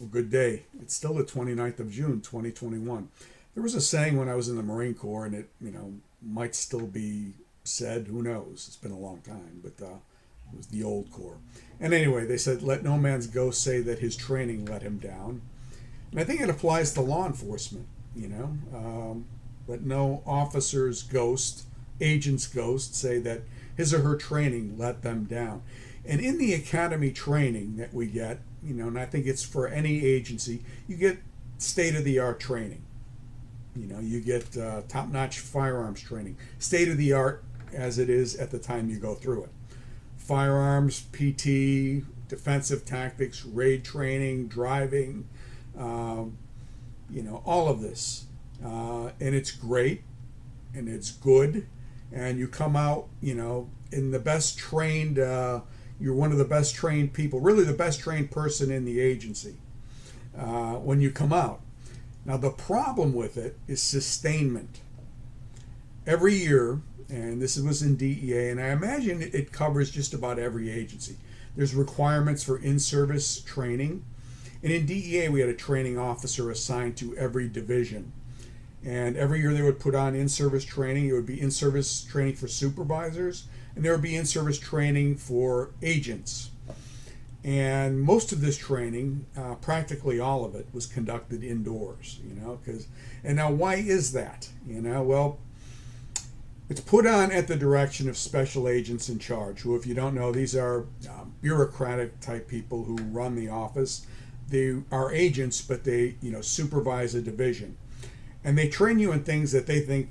Well, good day. It's still the 29th of June, 2021. There was a saying when I was in the Marine Corps, and it might still be said. Who knows? It's been a long time, but it was the old Corps. And anyway, they said, let no man's ghost say that his training let him down. And I think it applies to law enforcement, let no officer's ghost, agent's ghost, say that his or her training let them down. And in the academy training that we get, and I think it's for any agency, you get state of the art training. You get top notch firearms training, state of the art as it is at the time you go through it. Firearms, PT, defensive tactics, raid training, driving, all of this. And it's great and it's good. And you come out, in the best trained, you're one of the best trained people, really the best trained person in the agency when you come out. Now, the problem with it is sustainment. Every year, and this was in DEA, and I imagine it covers just about every agency, there's requirements for in-service training. And in DEA, we had a training officer assigned to every division. And every year they would put on in-service training. It would be in-service training for supervisors, and there would be in-service training for agents. And most of this training, practically all of it, was conducted indoors, and now why is that? Well, it's put on at the direction of special agents in charge, who, if you don't know, these are bureaucratic type people who run the office. They are agents, but they, supervise a division. And they train you in things that they think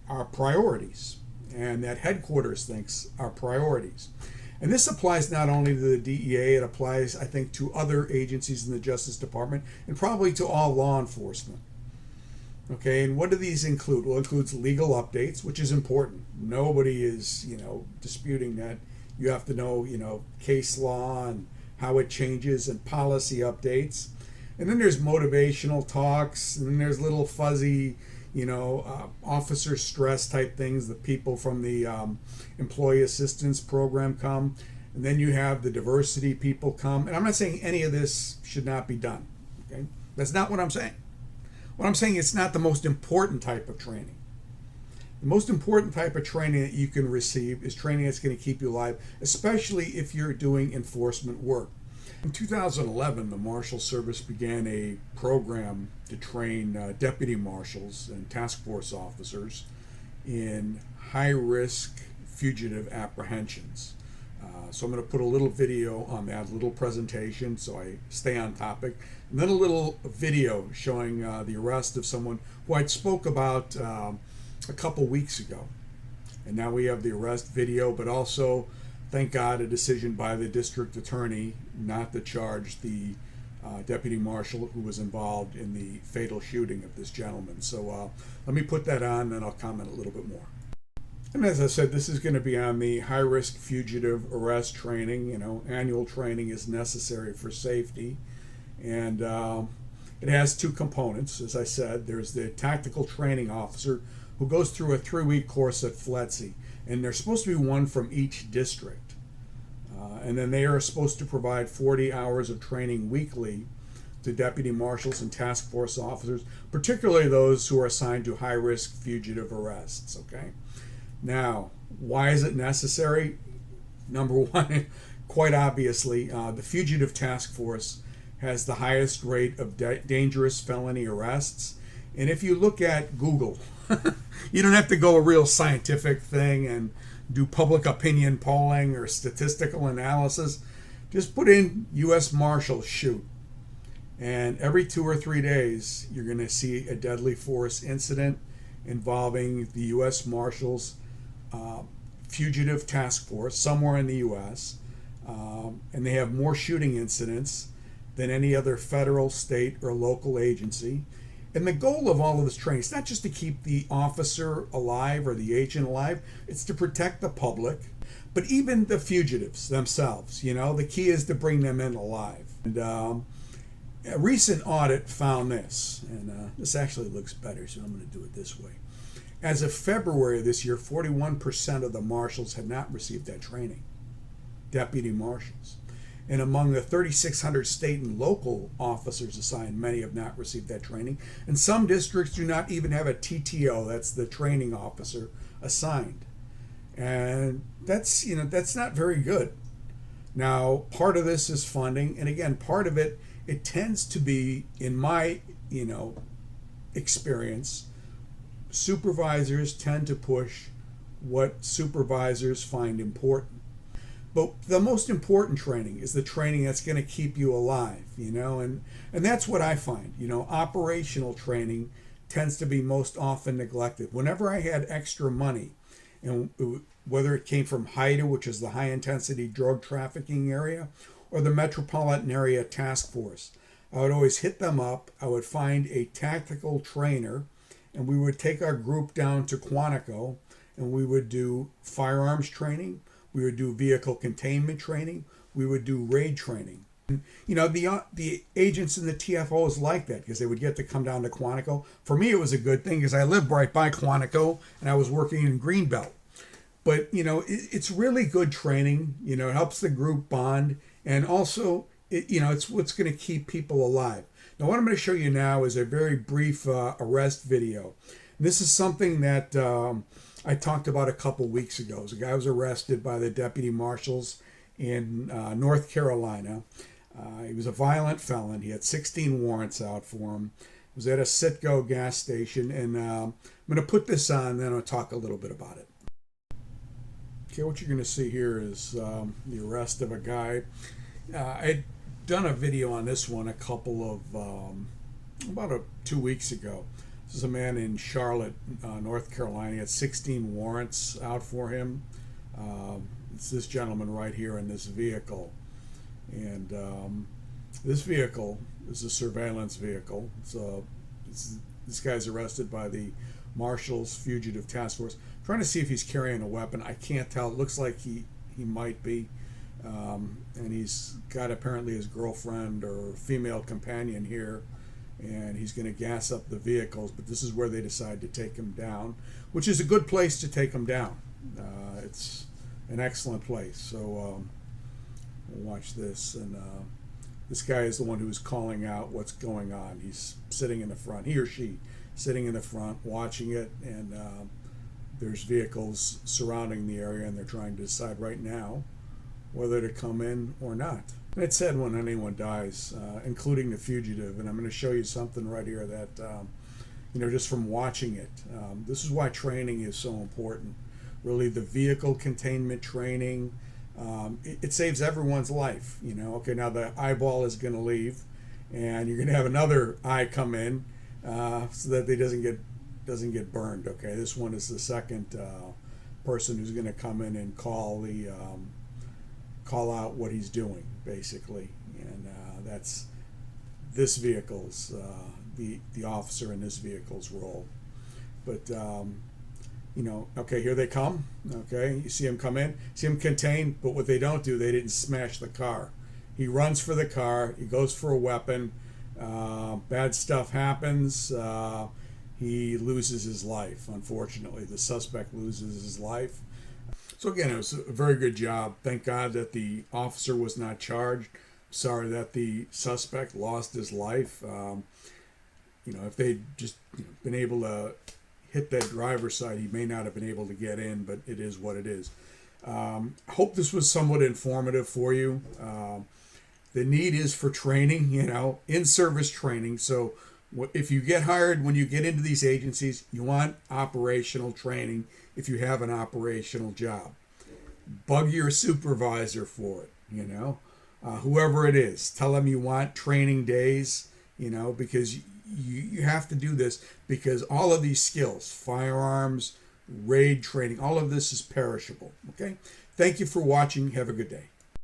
are priorities and that headquarters thinks are priorities. And this applies not only to the DEA, it applies, I think, to other agencies in the Justice Department and probably to all law enforcement. Okay, and what do these include? Well, it includes legal updates, which is important. Nobody is, disputing that. You have to know, case law and how it changes and policy updates. And then there's motivational talks, and then there's little fuzzy, officer stress type things. The people from the employee assistance program come, and then you have the diversity people come. And I'm not saying any of this should not be done. Okay, that's not what I'm saying. What I'm saying, it's not the most important type of training. The most important type of training that you can receive is training that's going to keep you alive, especially if you're doing enforcement work. In 2011, the Marshal Service began a program to train deputy marshals and task force officers in high-risk fugitive apprehensions. So I'm going to put a little video on that, a little presentation, so I stay on topic, and then a little video showing the arrest of someone who I spoke about a couple weeks ago. And now we have the arrest video, but also, thank God, a decision by the district attorney not to charge the deputy marshal who was involved in the fatal shooting of this gentleman. So let me put that on, and I'll comment a little bit more. And as I said, this is going to be on the high-risk fugitive arrest training. Annual training is necessary for safety. And it has two components. As I said, there's the tactical training officer who goes through a 3-week course at FLETC. And there's supposed to be one from each district. And then they are supposed to provide 40 hours of training weekly to deputy marshals and task force officers, particularly those who are assigned to high-risk fugitive arrests. Okay. Now, why is it necessary? Number one, quite obviously, the Fugitive Task Force has the highest rate of dangerous felony arrests. And if you look at Google, you don't have to go a real scientific thing and do public opinion polling or statistical analysis. Just put in U.S. Marshals shoot. And every 2 or 3 days, you're going to see a deadly force incident involving the U.S. Marshals Fugitive Task Force somewhere in the U.S. And they have more shooting incidents than any other federal, state, or local agency. And the goal of all of this training is not just to keep the officer alive or the agent alive, it's to protect the public, but even the fugitives themselves. The key is to bring them in alive. And a recent audit found this, and this actually looks better, so I'm going to do it this way. As of February this year, 41% of the marshals had not received that training, deputy marshals. And among the 3,600 state and local officers assigned, many have not received that training. And some districts do not even have a TTO, that's the training officer, assigned. And that's not very good. Now, part of this is funding, and again, part of it tends to be, in my experience, supervisors tend to push what supervisors find important. But the most important training is the training that's going to keep you alive, and that's what I find. Operational training tends to be most often neglected. Whenever I had extra money, and whether it came from HIDTA, which is the high intensity drug trafficking area, or the Metropolitan Area Task Force, I would always hit them up. I would find a tactical trainer, and we would take our group down to Quantico, and we would do firearms training. We would do vehicle containment training. We would do raid training. The agents in the TFOs like that because they would get to come down to Quantico. For me, it was a good thing because I lived right by Quantico and I was working in Greenbelt. But, it's really good training. It helps the group bond. And also, it's what's going to keep people alive. Now, what I'm going to show you now is a very brief arrest video. This is something that I talked about a couple weeks ago. A guy was arrested by the deputy marshals in North Carolina. He was a violent felon. He had 16 warrants out for him. He was at a Citgo gas station, and I'm going to put this on, and then I'll talk a little bit about it. Okay, what you're going to see here is the arrest of a guy. I'd done a video on this one a couple of, about 2 weeks ago. This is a man in Charlotte, North Carolina. He had 16 warrants out for him. It's this gentleman right here in this vehicle. And this vehicle is a surveillance vehicle. This guy's arrested by the Marshals Fugitive Task Force. I'm trying to see if he's carrying a weapon. I can't tell. It looks like he might be. And he's got apparently his girlfriend or female companion here. And he's going to gas up the vehicles, but this is where they decide to take him down, which is a good place to take him down. It's an excellent place. So we'll watch this, and this guy is the one who's calling out what's going on. He's sitting in the front, he or she sitting in the front, watching it, and there's vehicles surrounding the area, and they're trying to decide right now whether to come in or not. And it's said when anyone dies, including the fugitive, and I'm going to show you something right here that, just from watching it, this is why training is so important. Really, the vehicle containment training, it saves everyone's life. Okay, now the eyeball is going to leave, and you're going to have another eye come in so that they doesn't get burned. Okay, this one is the second person who's going to come in and call out what he's doing, basically, and that's this vehicle's the officer in this vehicle's role. But okay, here they come. Okay, you see him come in, see him contain, but what they don't do, they didn't smash the car. He runs for the car. He goes for a weapon. Bad stuff happens. He loses his life. Unfortunately, the suspect loses his life. So again, it was a very good job. Thank God that the officer was not charged. Sorry that the suspect lost his life. If they'd just been able to hit that driver's side, he may not have been able to get in, but it is what it is. I hope this was somewhat informative for you. The need is for training, in-service training. So if you get hired, when you get into these agencies, you want operational training if you have an operational job. Bug your supervisor for it, whoever it is. Tell them you want training days, because you have to do this because all of these skills, firearms, raid training, all of this is perishable. Okay? Thank you for watching. Have a good day.